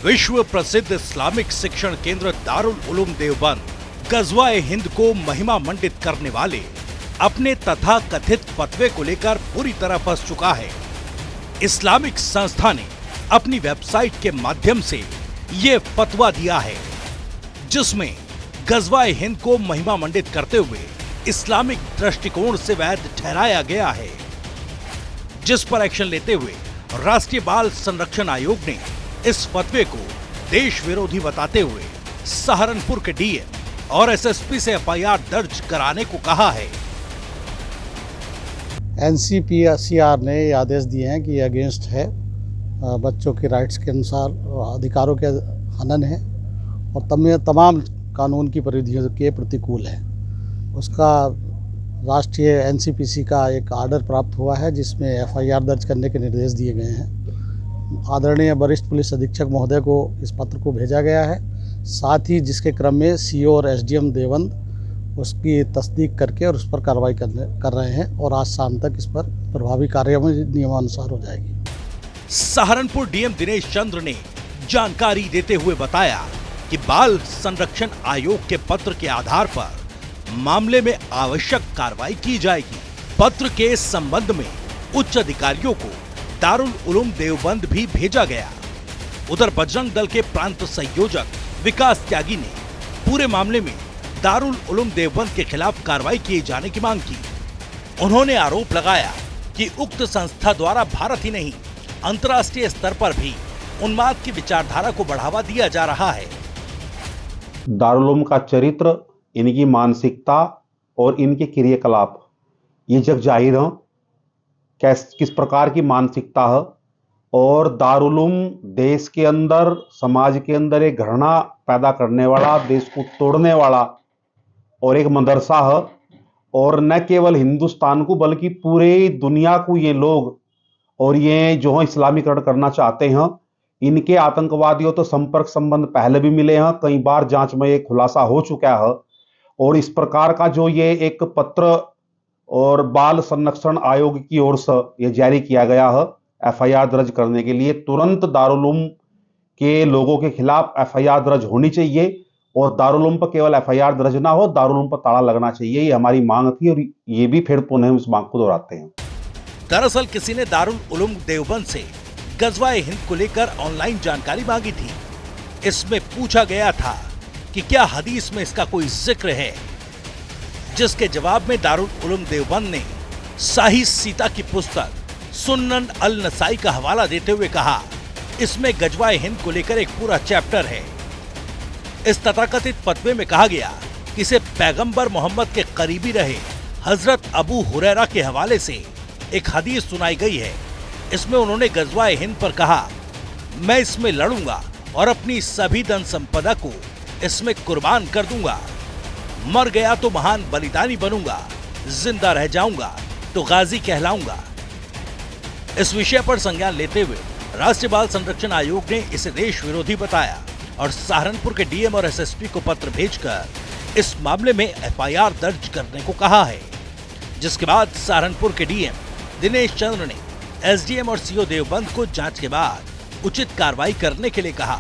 विश्व प्रसिद्ध इस्लामिक शिक्षण केंद्र दारुल उलूम देवबंद गज़वाए हिंद को महिमा मंडित करने वाले अपने तथा कथित फतवे को लेकर पूरी तरह फंस चुका है। इस्लामिक संस्था ने अपनी वेबसाइट के माध्यम से ये फतवा दिया है, जिसमें गज़वाए हिंद को महिमा मंडित करते हुए इस्लामिक दृष्टिकोण से वैध ठहराया गया है, जिस पर एक्शन लेते हुए राष्ट्रीय बाल संरक्षण आयोग ने इस फतवे को देश विरोधी बताते हुए सहारनपुर के डीएम और एसएसपी से एफआईआर दर्ज कराने को कहा है। एनसीपीसीआर ने ये आदेश दिए हैं कि ये अगेंस्ट है, बच्चों के राइट्स के अनुसार अधिकारों के हनन है और तमाम कानून की परिधियों के प्रतिकूल है। उसका राष्ट्रीय एनसीपीसी का एक आर्डर प्राप्त हुआ है, जिसमें एफआईआर दर्ज करने के निर्देश दिए गए हैं। आदरणीय वरिष्ठ पुलिस अधीक्षक महोदय को इस पत्र को भेजा गया है, साथ ही जिसके क्रम में सीओ और एसडीएम देवबंद उसकी तस्दीक करके और उस पर कार्रवाई कर रहे हैं और आज शाम तक इस पर प्रभावी कार्रवाई नियमानुसार हो जाएगी। सहारनपुर डीएम दिनेश चंद्र ने जानकारी देते हुए बताया कि बाल संरक्षण आयोग के पत्र के आधार पर मामले में आवश्यक कार्रवाई की जाएगी। पत्र के संबंध में उच्च अधिकारियों को दारुल उलूम देवबंद भी भेजा गया। उधर बजरंग दल के प्रांत संयोजक विकास त्यागी ने पूरे मामले में दारुल उलूम देवबंद के खिलाफ कार्रवाई किए जाने की मांग की। उन्होंने आरोप लगाया कि उक्त संस्था द्वारा भारत ही नहीं अंतर्राष्ट्रीय स्तर पर भी उन्माद की विचारधारा को बढ़ावा दिया जा रहा है। दारुल उलूम का चरित्र, इनकी मानसिकता और इनके क्रियाकलाप ये जग जाहिर है किस प्रकार की मानसिकता है। और दारुल उलूम देश के अंदर, समाज के अंदर एक घृणा पैदा करने वाला, देश को तोड़ने वाला और एक मदरसा है। और न केवल हिंदुस्तान को बल्कि पूरे दुनिया को ये लोग और ये जो है इस्लामीकरण करना चाहते हैं। इनके आतंकवादियों तो संपर्क संबंध पहले भी मिले हैं, कई बार जांच में ये खुलासा हो चुका है। और इस प्रकार का जो ये एक पत्र और बाल संरक्षण आयोग की ओर से ये जारी किया गया है एफआईआर दर्ज करने के लिए, तुरंत दारुल उलूम के लोगों के खिलाफ एफआईआर दर्ज होनी चाहिए। और दारुल उलूम पर केवल एफआईआर दर्ज ना हो, दारुल उलूम पर ताला लगना चाहिए। ये हमारी मांग थी और ये भी फिर पुनः उस मांग को दोहराते हैं। दरअसल किसी ने दारुल उलूम देवबंद से गज़वाए हिंद को लेकर ऑनलाइन जानकारी मांगी थी। इसमें पूछा गया था कि क्या हदीस में इसका कोई जिक्र है, जिसके जवाब में दारुल उलूम देवबंद ने साही सीता की पुस्तक सुन्नन अल नसाई का हवाला देते हुए कहा, इसमें गज़वाए हिंद को लेकर एक पूरा चैप्टर है। इस तथाकथित फतवे में कहा गया कि इसे पैगंबर मोहम्मद के करीबी रहे हजरत अबू हुरैरा के हवाले से एक हदीस सुनाई गई है। इसमें उन्होंने गज़वाए हिंद पर कहा, मैं इसमें लड़ूंगा और अपनी सभी धन संपदा को इसमें कुर्बान कर दूंगा। मर गया तो महान बलिदानी बनूंगा, जिंदा रह जाऊंगा तो गाजी कहलाऊंगा। इस विषय पर संज्ञान लेते हुए राष्ट्रीय बाल संरक्षण आयोग ने इसे देश विरोधी बताया और सहारनपुर के डीएम और एसएसपी को पत्र भेजकर इस मामले में एफआईआर दर्ज करने को कहा है। जिसके बाद सहारनपुर के डीएम दिनेश चंद्र ने एसडीएम और सीओ देवबंद को जांच के बाद उचित कार्रवाई करने के लिए कहा।